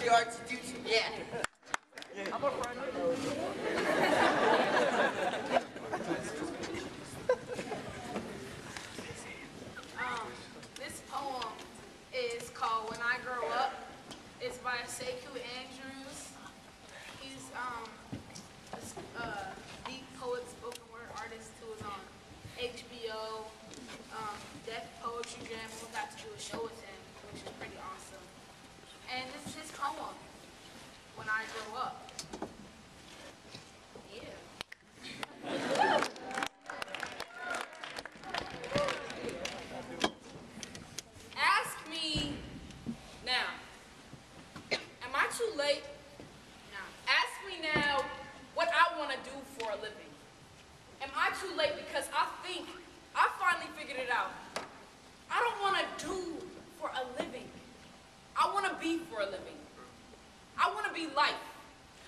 actually artsy-dootsy. Yeah. I'm a friend. This poem is called When I Grow Up. It's by Sekou Andrews. He's a deep poet, spoken word artist who was on HBO, Deaf Poetry Jam. We got to do a show with him, which is pretty awesome. And this is his poem, When I Grow Up. Yeah. Ask me now. Am I too late? No. Ask me now what I want to do for a living. Am I too late? Because I think I finally figured it out. I don't want to do for a living. I want to be for a living. I want to be life.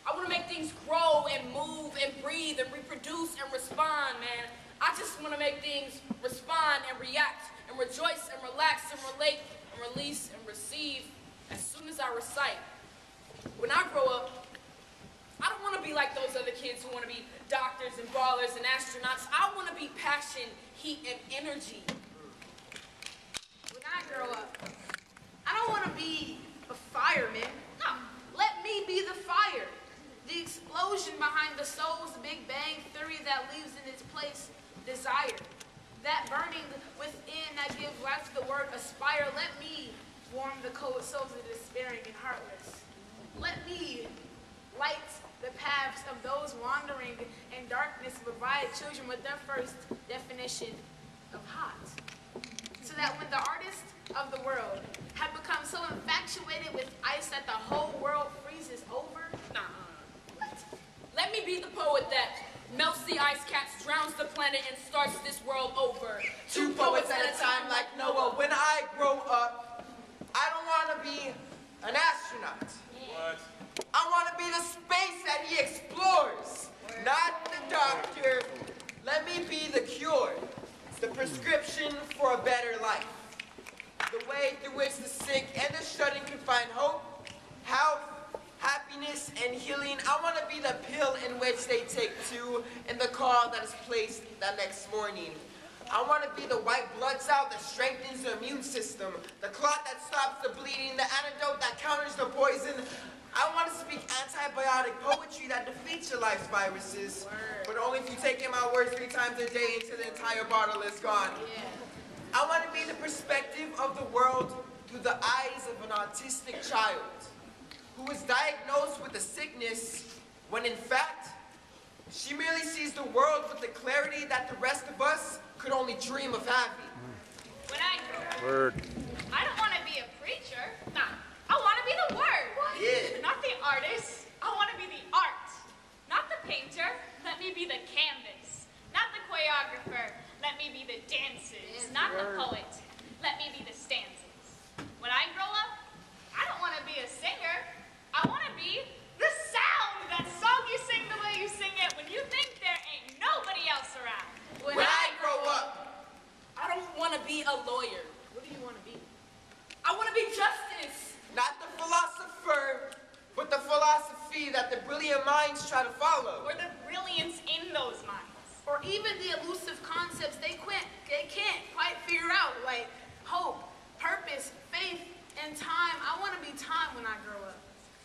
I want to make things grow and move and breathe and reproduce and respond, man. I just want to make things respond and react and rejoice and relax and relate and release and receive as soon as I recite. When I grow up, I don't want to be like those other kids who want to be doctors and ballers and astronauts. I want to be passion, heat, and energy. When I grow up, I don't want to be a fireman. No, let me be the fire. The explosion behind the soul's Big Bang theory that leaves in its place desire. That burning within that gives life to the word aspire. Let me warm the cold souls of the despairing and heartless. Let me light the paths of those wandering in darkness, provide children with their first definition of hot. So that when the artists of the world have become so infatuated with ice that the whole world freezes over, what? Let me be the poet that melts the ice caps, drowns the planet, and starts this world over. Two poets at a time like Noah. When I grow up, I don't want to be an astronaut. What? I want to be the space that he explores, not the doctor. Let me be the cure, the prescription for a better life. The way through which the sick and the shut-in can find hope, health, happiness, and healing. I want to be the pill in which they take to in the call that is placed that next morning. I want to be the white blood cell that strengthens the immune system, the clot that stops the bleeding, the antidote that counters the poison. I want to speak antibiotic poetry that defeats your life's viruses, but only if you take in my words 3 times a day until the entire bottle is gone. I want to be the perspective of the world through the eyes of an autistic child who is diagnosed with a sickness when in fact she merely sees the world with the clarity that the rest of us could only dream of having. When I grow up, I don't want to be a preacher. Nah, I want to be the word. Yeah. Not the artist. I want to be the art. Not the painter. Let me be the canvas. Not the choreographer. Let me be the dances. Not the poet. Let me be the stanzas. When I grow up, I don't want to be a singer. I want to be the sound. That song you sing the way you sing it when you think there ain't nobody else around. When I grow up, I don't want to be a lawyer. What do you want to be? I want to be justice. not the philosopher, but the philosophy that the brilliant minds try to follow. Or the brilliance in those minds. Or even the elusive concepts they can't quite figure out, like hope, purpose, faith, and time. I want to be time when I grow up.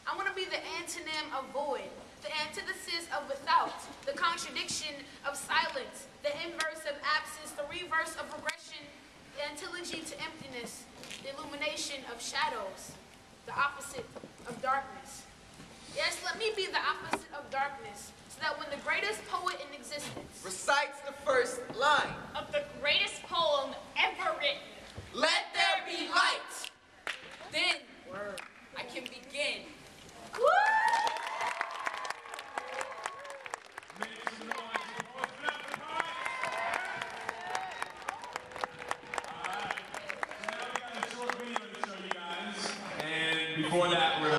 I want to be the antonym of void, the antithesis of without, the contradiction of silence, the inverse of absence, the reverse of regression, the antilogy to emptiness, the illumination of shadows, the opposite of darkness. Yes, let me be the opposite of darkness, so that when the greatest poet in existence recites the first line of the greatest poem ever written, let there be light, then I can begin. Woo! Make some noise. Now we got a short video to show you guys. And before that, we're